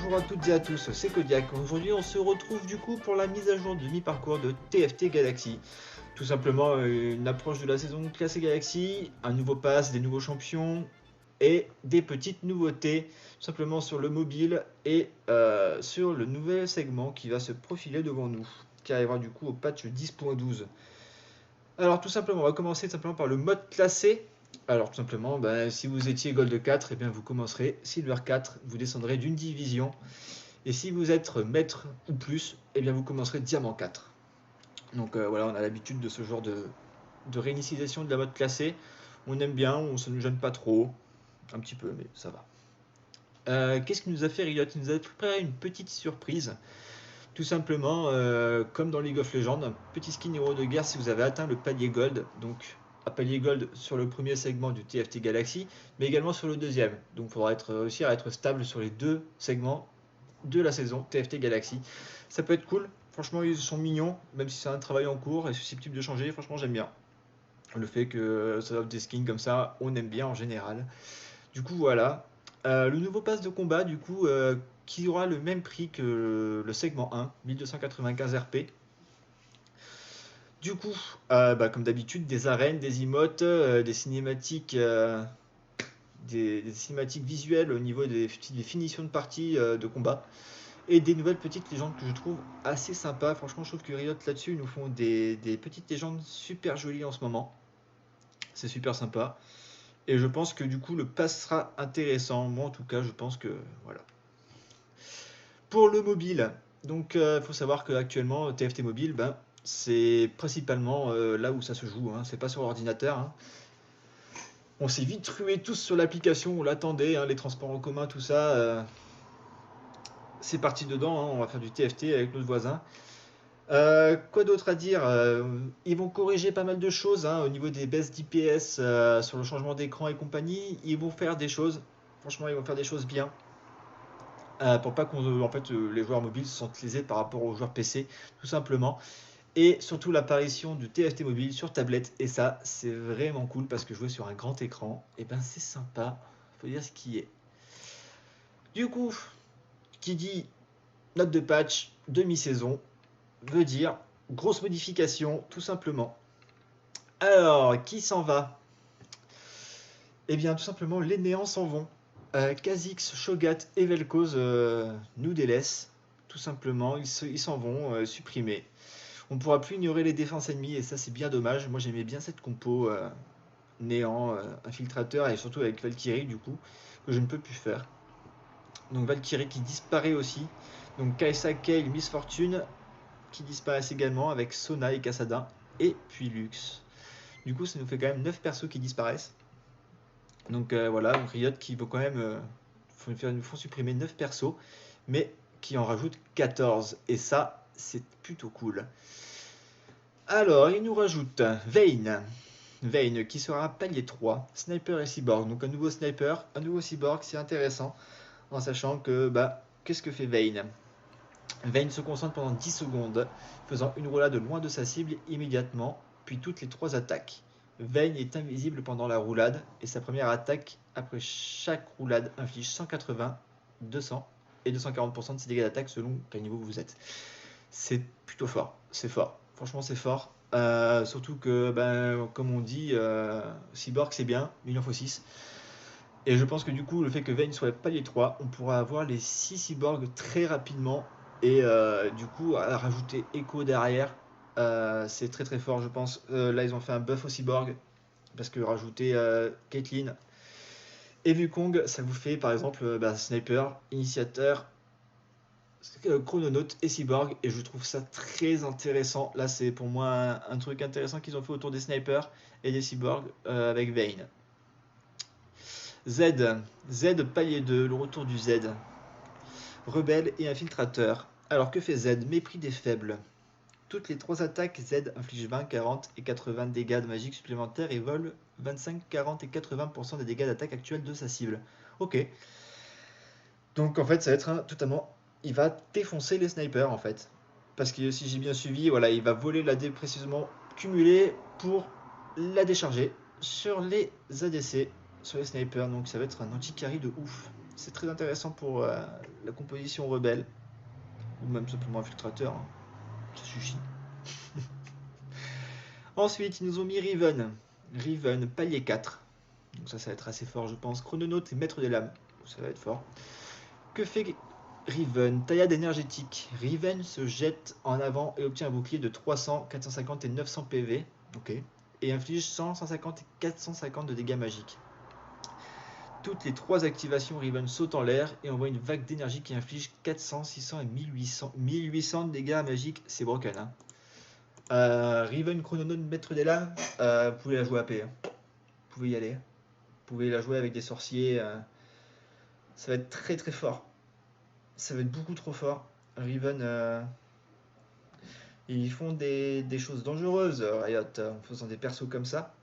Bonjour à toutes et à tous, c'est Kodiak. Aujourd'hui on se retrouve du coup pour la mise à jour de mi-parcours de TFT Galaxy. Tout simplement une approche de la saison classée Galaxy, un nouveau pass, des nouveaux champions et des petites nouveautés tout simplement sur le mobile et sur le nouvel segment qui va se profiler devant nous, qui arrivera du coup au patch 10.12. Alors tout simplement on va commencer tout simplement par le mode classé. Alors tout simplement, si vous étiez Gold 4, vous commencerez Silver 4, vous descendrez d'une division. Et si vous êtes maître ou plus, vous commencerez Diamant 4. Donc voilà, on a l'habitude de ce genre de réinitialisation de la mode classée. On aime bien, on ne nous gêne pas trop. Un petit peu, mais ça va. Qu'est-ce qu'il nous a fait Riot? Il nous a préparé une petite surprise. Tout simplement, comme dans League of Legends, un petit skin héros de guerre si vous avez atteint le palier Gold. Donc un palier Gold sur le premier segment du TFT Galaxy, mais également sur le deuxième. Donc il faudra réussir à être stable sur les deux segments de la saison TFT Galaxy. Ça peut être cool, franchement ils sont mignons, même si c'est un travail en cours et susceptible de changer, franchement j'aime bien. Le fait que ça offre des skins comme ça, on aime bien en général. Du coup voilà. Le nouveau pass de combat du coup qui aura le même prix que le segment 1, 1295 RP. Du coup, comme d'habitude, des arènes, des emotes, des cinématiques des cinématiques visuelles au niveau des finitions de parties de combat et des nouvelles petites légendes que je trouve assez sympas. Franchement, je trouve que Riot là-dessus nous font des petites légendes super jolies en ce moment. C'est super sympa. Et je pense que du coup, le pass sera intéressant. Moi, en tout cas, je pense que voilà. Pour le mobile, donc il faut savoir qu'actuellement, TFT Mobile, c'est principalement là où ça se joue. Hein. C'est pas sur l'ordinateur. Hein. On s'est vite rué tous sur l'application, on l'attendait, hein, les transports en commun, tout ça. C'est parti dedans, hein, on va faire du TFT avec notre voisin. Quoi d'autre à dire? Ils vont corriger pas mal de choses hein, au niveau des baisses d'IPS sur le changement d'écran et compagnie. Ils vont faire des choses, franchement, ils vont faire des choses bien. Pour pas les joueurs mobiles se sentent lésés par rapport aux joueurs PC, tout simplement. Et surtout l'apparition du TFT mobile sur tablette. Et ça, c'est vraiment cool parce que jouer sur un grand écran, c'est sympa. Faut dire ce qui est. Du coup, qui dit note de patch, demi-saison, veut dire grosse modification, tout simplement. Alors, qui s'en va? Tout simplement, les néants s'en vont. Kha'Zix, Shogat et Vel'Koz nous délaissent. Tout simplement, ils s'en vont supprimés. On ne pourra plus ignorer les défenses ennemies et ça c'est bien dommage. Moi j'aimais bien cette compo néant, infiltrateur et surtout avec Valkyrie du coup, que je ne peux plus faire. Donc Valkyrie qui disparaît aussi. Donc Kai'Sa, Kayle, Miss Fortune qui disparaissent également avec Sona et Kassadin et puis Lux. Du coup ça nous fait quand même 9 persos qui disparaissent. Donc voilà, donc Riot qui veut quand même nous font supprimer 9 persos, mais qui en rajoute 14. Et ça c'est plutôt cool. Alors, il nous rajoute Vayne. Vayne qui sera palier 3, Sniper et Cyborg. Donc un nouveau Sniper, un nouveau Cyborg, c'est intéressant. En sachant que, qu'est-ce que fait Vayne? Vayne se concentre pendant 10 secondes, faisant une roulade loin de sa cible immédiatement, puis toutes les 3 attaques. Vayne est invisible pendant la roulade, et sa première attaque après chaque roulade inflige 180, 200 et 240% de ses dégâts d'attaque selon quel niveau vous êtes. C'est plutôt fort, c'est fort. Franchement, c'est fort. Surtout que, comme on dit, Cyborg c'est bien, mais il en faut 6. Et je pense que du coup, le fait que Vayne soit palier 3, on pourra avoir les 6 cyborgs très rapidement. Et du coup, à rajouter Echo derrière, c'est très très fort, je pense. Là, ils ont fait un buff au cyborg, parce que rajouter Caitlyn et Wukong, ça vous fait par exemple Sniper, Initiateur, Chrononaute et Cyborg, et je trouve ça très intéressant. Là c'est pour moi un truc intéressant qu'ils ont fait autour des snipers et des cyborgs avec Vayne. Z palier 2, le retour du Z. Rebelle et infiltrateur. Alors que fait Z? Mépris des faibles. Toutes les 3 attaques, Z inflige 20, 40 et 80 dégâts de magie supplémentaires et vole 25, 40 et 80% des dégâts d'attaque actuels de sa cible. Ok. Donc en fait ça va être totalement... Il va défoncer les snipers en fait. Parce que si j'ai bien suivi, voilà, il va voler la dé précisément cumulée pour la décharger sur les ADC, sur les snipers. Donc ça va être un anti-carry de ouf. C'est très intéressant pour la composition rebelle, ou même simplement infiltrateur, hein. Ça suffit. Ensuite, ils nous ont mis Riven. Riven, palier 4. Donc ça va être assez fort, je pense. Chrononaute et maître des lames. Ça va être fort. Que fait Riven? Taillade énergétique. Riven se jette en avant et obtient un bouclier de 300, 450 et 900 PV. Ok. Et inflige 100, 150 et 450 de dégâts magiques. Toutes les 3 activations, Riven saute en l'air et envoie une vague d'énergie qui inflige 400, 600 et 1800. 1800 de dégâts magiques, c'est broken. Hein. Riven Chrononaute maître des lames, vous pouvez la jouer AP. Hein. Vous pouvez y aller. Vous pouvez la jouer avec des sorciers. Ça va être très très fort. Ça va être beaucoup trop fort. Riven, ils font des choses dangereuses, Riot, en faisant des persos comme ça.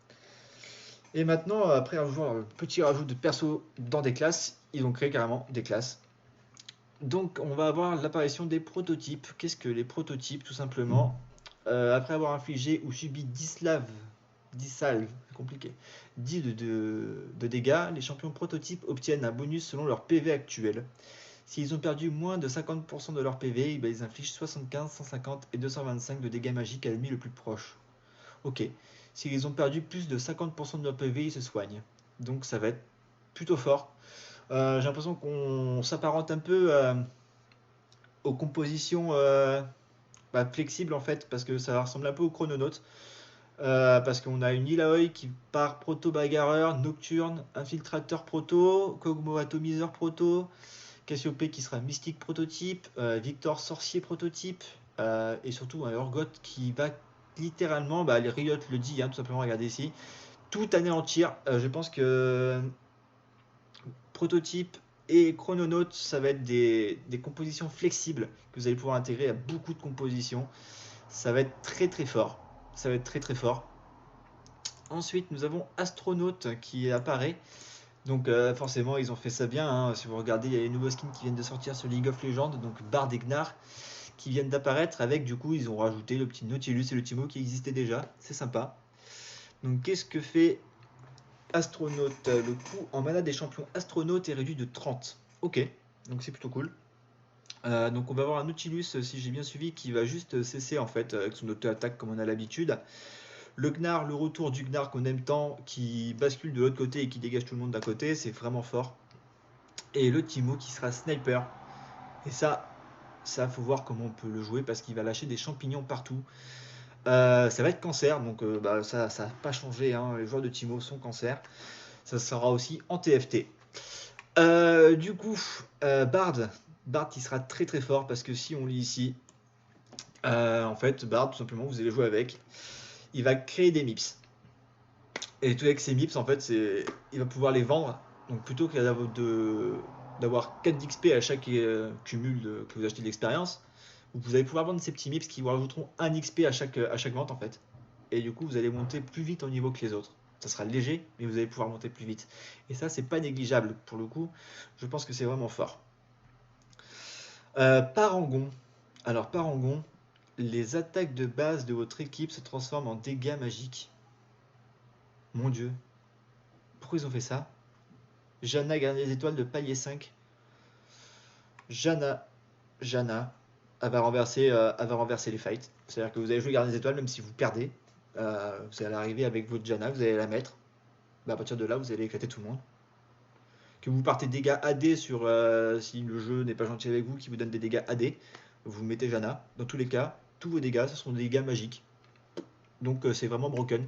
Et maintenant, après avoir un petit rajout de persos dans des classes, ils ont créé carrément des classes. Donc on va avoir l'apparition des prototypes. Qu'est-ce que les prototypes? Tout simplement, après avoir infligé ou subi 10 salves, c'est compliqué, 10 de dégâts, les champions prototypes obtiennent un bonus selon leur PV actuel. S'ils ont perdu moins de 50% de leur PV, ils infligent 75, 150 et 225 de dégâts magiques à l'ennemi le plus proche. Ok. S'ils ont perdu plus de 50% de leur PV, ils se soignent. Donc ça va être plutôt fort. J'ai l'impression qu'on s'apparente un peu aux compositions flexibles en fait, parce que ça ressemble un peu au Chrononaute. Parce qu'on a une Ilaoi qui part proto-bagarreur, nocturne, infiltrateur proto, Kog'Maw atomiseur proto, Cassiope qui sera mystique prototype, Victor sorcier prototype, et surtout un Urgot qui va littéralement, les Riot le dit, hein, tout simplement, regardez ici, tout anéantir. Je pense que prototype et Chrononaute, ça va être des compositions flexibles que vous allez pouvoir intégrer à beaucoup de compositions. Ça va être très très fort. Ça va être très très fort. Ensuite, nous avons Astronaute qui apparaît. Donc forcément, ils ont fait ça bien. Hein. Si vous regardez, il y a les nouveaux skins qui viennent de sortir sur League of Legends, donc Bard et Gnar, qui viennent d'apparaître avec, du coup, ils ont rajouté le petit Nautilus et le Timo qui existaient déjà. C'est sympa. Donc qu'est-ce que fait Astronaute? Le coût en mana des champions Astronaute est réduit de 30. Ok, donc c'est plutôt cool. Donc on va avoir un Nautilus, si j'ai bien suivi, qui va juste cesser en fait avec son auto-attaque comme on a l'habitude. Le Gnar, le retour du Gnar qu'on aime tant, qui bascule de l'autre côté et qui dégage tout le monde d'un côté, c'est vraiment fort. Et le Timo qui sera sniper. Et ça faut voir comment on peut le jouer parce qu'il va lâcher des champignons partout. Ça va être cancer, donc ça n'a pas changé. Hein. Les joueurs de Timo sont cancer. Ça sera aussi en TFT. Du coup, Bard qui sera très très fort parce que si on lit ici, en fait, Bard, tout simplement, vous allez jouer avec. Il va créer des MIPS. Et tout avec ces MIPS, en fait, il va pouvoir les vendre. Donc plutôt que d'avoir 4 d'XP à chaque cumul que vous achetez de l'expérience, vous allez pouvoir vendre ces petits MIPS qui vous rajouteront 1 XP à chaque vente en fait. Et du coup, vous allez monter plus vite au niveau que les autres. Ça sera léger, mais vous allez pouvoir monter plus vite. Et ça, c'est pas négligeable pour le coup. Je pense que c'est vraiment fort. Parangon. Alors, Parangon, les attaques de base de votre équipe se transforment en dégâts magiques. Mon dieu. Pourquoi ils ont fait ça? Janna, gardien des étoiles de palier 5. Janna, elle va renverser les fights. C'est-à-dire que vous allez jouer gardien des étoiles même si vous perdez. Vous allez arriver avec votre Janna, vous allez la mettre. À partir de là, vous allez éclater tout le monde. Que vous partez dégâts AD sur si le jeu n'est pas gentil avec vous, qui vous donne des dégâts AD, vous mettez Janna. Dans tous les cas, tous vos dégâts, ce sont des dégâts magiques. Donc c'est vraiment broken.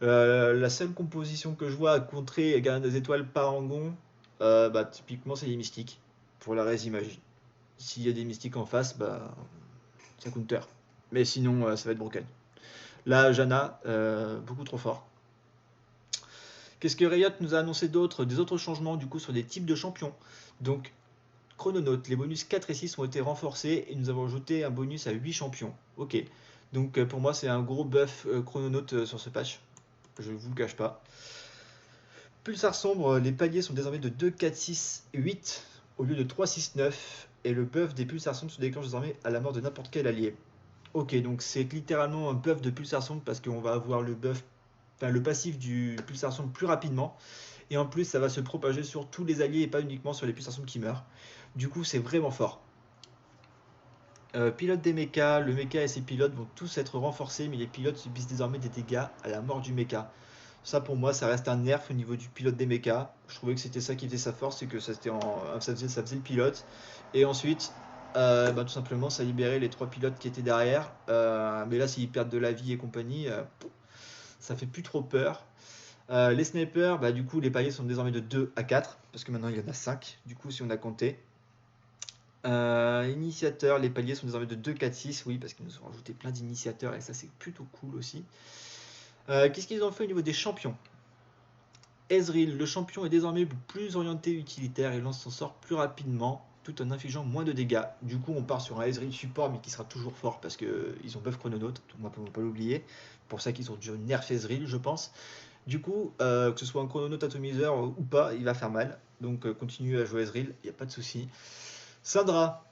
La seule composition que je vois à contrer Gardien des étoiles Parangon, typiquement c'est les mystiques. Pour la raise magie. S'il y a des mystiques en face, ça counter. Mais sinon, ça va être broken. Là, Janna, beaucoup trop fort. Qu'est-ce que Riot nous a annoncé d'autre? Des autres changements du coup sur des types de champions. Donc, Chrononaute, les bonus 4 et 6 ont été renforcés et nous avons ajouté un bonus à 8 champions. Ok. Donc pour moi, c'est un gros buff Chrononaute sur ce patch. Je ne vous le cache pas. Pulsar sombre, les paliers sont désormais de 2, 4, 6 et 8 au lieu de 3, 6, 9. Et le buff des pulsars sombres se déclenche désormais à la mort de n'importe quel allié. Ok, donc c'est littéralement un buff de pulsar sombre parce qu'on va avoir le passif du pulsar sombre plus rapidement. Et en plus, ça va se propager sur tous les alliés et pas uniquement sur les puissants qui meurent. Du coup, c'est vraiment fort. Pilote des mechas, le mecha et ses pilotes vont tous être renforcés, mais les pilotes subissent désormais des dégâts à la mort du mecha. Ça pour moi, ça reste un nerf au niveau du pilote des mechas. Je trouvais que c'était ça qui faisait sa force, c'est que ça faisait le pilote. Et ensuite, tout simplement, ça libérait les 3 pilotes qui étaient derrière. Mais là, s'ils perdent de la vie et compagnie, ça fait plus trop peur. Les snipers, du coup, les paliers sont désormais de 2 à 4, parce que maintenant il y en a 5, du coup, si on a compté. Initiateurs, les paliers sont désormais de 2, 4, 6, oui, parce qu'ils nous ont rajouté plein d'initiateurs, et ça, c'est plutôt cool aussi. Qu'est-ce qu'ils ont fait au niveau des champions? Ezreal, le champion est désormais plus orienté utilitaire et lance son sort plus rapidement, tout en infligeant moins de dégâts. Du coup, on part sur un Ezreal support, mais qui sera toujours fort, parce qu'ils ont buff chrononaute, on ne peut pas l'oublier. Pour ça qu'ils ont dû nerf Ezreal, je pense. Du coup, que ce soit un chrononaute atomiseur ou pas, il va faire mal. Donc continue à jouer Ezreal, il n'y a pas de souci. Syndra,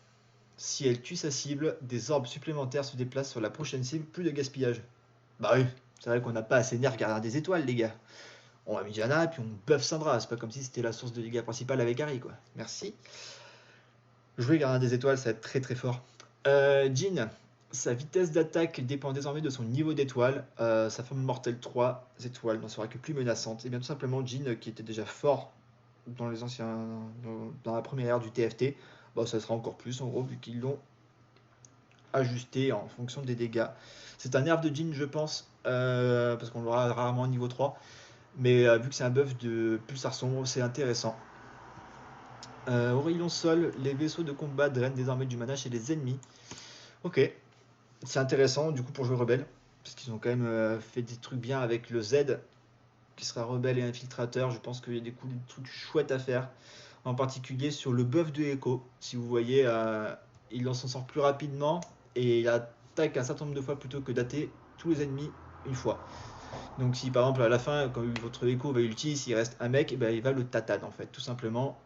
si elle tue sa cible, des orbes supplémentaires se déplacent sur la prochaine cible, plus de gaspillage. Bah oui, c'est vrai qu'on n'a pas assez nerf gardien des étoiles, les gars. On va mis Diana, puis on buff Syndra. C'est pas comme si c'était la source de dégâts principale avec Harry, quoi. Merci. Jouer gardien des étoiles, ça va être très très fort. Jean, sa vitesse d'attaque dépend désormais de son niveau d'étoile. Sa femme mortelle 3 étoiles n'en sera que plus menaçante. Et bien tout simplement, Jean, qui était déjà fort dans les anciens, dans la première ère du TFT, ça sera encore plus en gros, vu qu'ils l'ont ajusté en fonction des dégâts. C'est un nerf de Jean, je pense, parce qu'on l'aura rarement niveau 3. Mais vu que c'est un buff de pulsar sombre, c'est intéressant. Aurélien Sol, les vaisseaux de combat drainent désormais du mana chez les ennemis. Ok, c'est intéressant du coup pour jouer rebelle, parce qu'ils ont quand même fait des trucs bien avec le Z, qui sera rebelle et infiltrateur. Je pense qu'il y a des trucs chouettes à faire, en particulier sur le buff de Echo. Si vous voyez, il lance son sort plus rapidement et il attaque un certain nombre de fois plutôt que d'attaquer tous les ennemis une fois. Donc si par exemple à la fin, quand votre Echo va ulti, s'il reste un mec, il va le tatane en fait, tout simplement.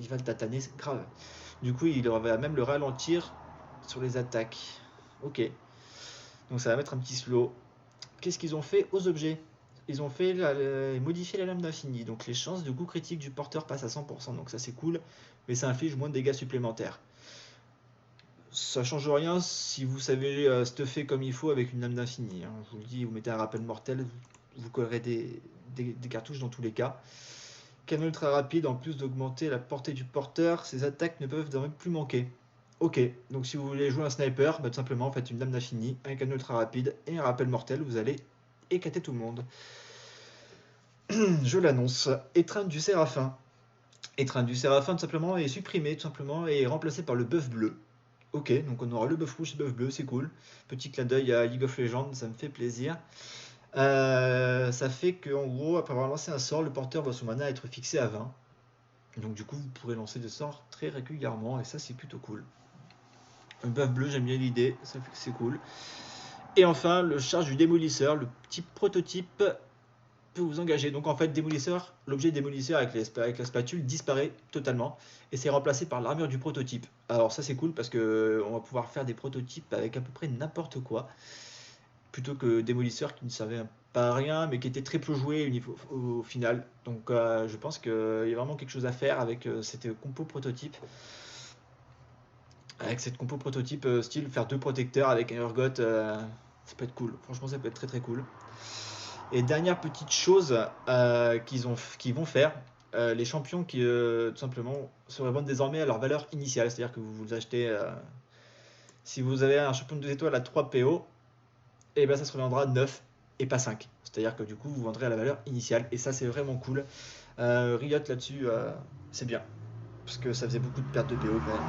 Il va le tataner, c'est grave. Du coup, il va même le ralentir sur les attaques. Ok. Donc ça va mettre un petit slow. Qu'est-ce qu'ils ont fait aux objets? Ils ont fait modifier la lame d'infini. Donc les chances de coup critique du porteur passent à 100%. Donc ça c'est cool. Mais ça inflige moins de dégâts supplémentaires. Ça change rien si vous savez stuffer comme il faut avec une lame d'infini. Hein. Je vous le dis, vous mettez un rappel mortel, vous collerez des cartouches dans tous les cas. Canon ultra rapide, en plus d'augmenter la portée du porteur, ses attaques ne peuvent désormais plus manquer. Ok, donc si vous voulez jouer un sniper, tout simplement faites une lame d'infini, un canon ultra rapide et un rappel mortel, vous allez éclater tout le monde. Je l'annonce. Étreinte du Séraphin. Étreinte du Séraphin tout simplement est supprimé tout simplement et remplacé par le buff bleu. Ok, donc on aura le buff rouge et le buff bleu, c'est cool. Petit clin d'œil à League of Legends, ça me fait plaisir. Ça fait qu'en gros, après avoir lancé un sort, le porteur voit son mana être fixé à 20. Donc du coup, vous pourrez lancer des sorts très régulièrement et ça, c'est plutôt cool. Un buff bleu, j'aime bien l'idée, ça fait que c'est cool. Et enfin, le charge du démolisseur, le petit prototype peut vous engager. Donc en fait, démolisseur, l'objet démolisseur avec la spatule disparaît totalement et c'est remplacé par l'armure du prototype. Alors ça, c'est cool parce que on va pouvoir faire des prototypes avec à peu près n'importe quoi, plutôt que démolisseur qui ne servait pas à rien mais qui était très peu joué au final. Donc je pense qu'il y a vraiment quelque chose à faire avec cette compo prototype. Avec cette compo prototype style faire 2 protecteurs avec un Urgot, ça peut être cool. Franchement, ça peut être très très cool. Et dernière petite chose qu'ils vont faire, les champions qui tout simplement se revendent désormais à leur valeur initiale. C'est-à-dire que vous achetez, si vous avez un champion de 2 étoiles à 3 PO, et ben ça se revendra 9 et pas 5. C'est-à-dire que du coup, vous vendrez à la valeur initiale. Et ça, c'est vraiment cool. Riot là-dessus, c'est bien. Parce que ça faisait beaucoup de pertes de PO quand même.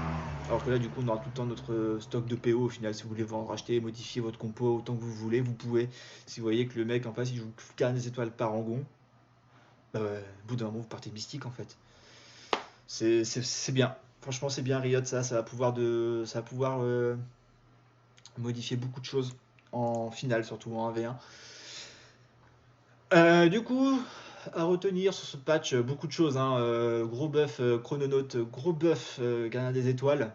Alors que là, du coup, on aura tout le temps notre stock de PO au final. Si vous voulez vendre, acheter, modifier votre compo autant que vous voulez, vous pouvez. Si vous voyez que le mec en face il joue 40 des étoiles par rangon, au bout d'un moment, vous partez mystique en fait. C'est bien. Franchement, c'est bien Riot, ça va pouvoir modifier beaucoup de choses en finale, surtout en 1v1. Du coup, à retenir sur ce patch, beaucoup de choses. Hein. Gros buff chrononaute, gros buff gardien des étoiles,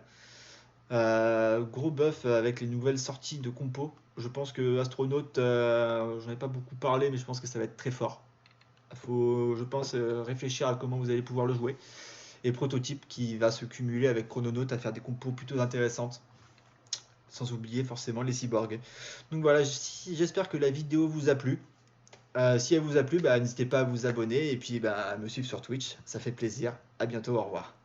gros buff avec les nouvelles sorties de compos. Je pense que astronaute, j'en ai pas beaucoup parlé, mais je pense que ça va être très fort. faut, je pense, réfléchir à comment vous allez pouvoir le jouer. Et prototype qui va se cumuler avec Chrononaut à faire des compos plutôt intéressantes. Sans oublier forcément les cyborgs. Donc voilà, j'espère que la vidéo vous a plu. Si elle vous a plu, n'hésitez pas à vous abonner et puis à me suivre sur Twitch. Ça fait plaisir. À bientôt, au revoir.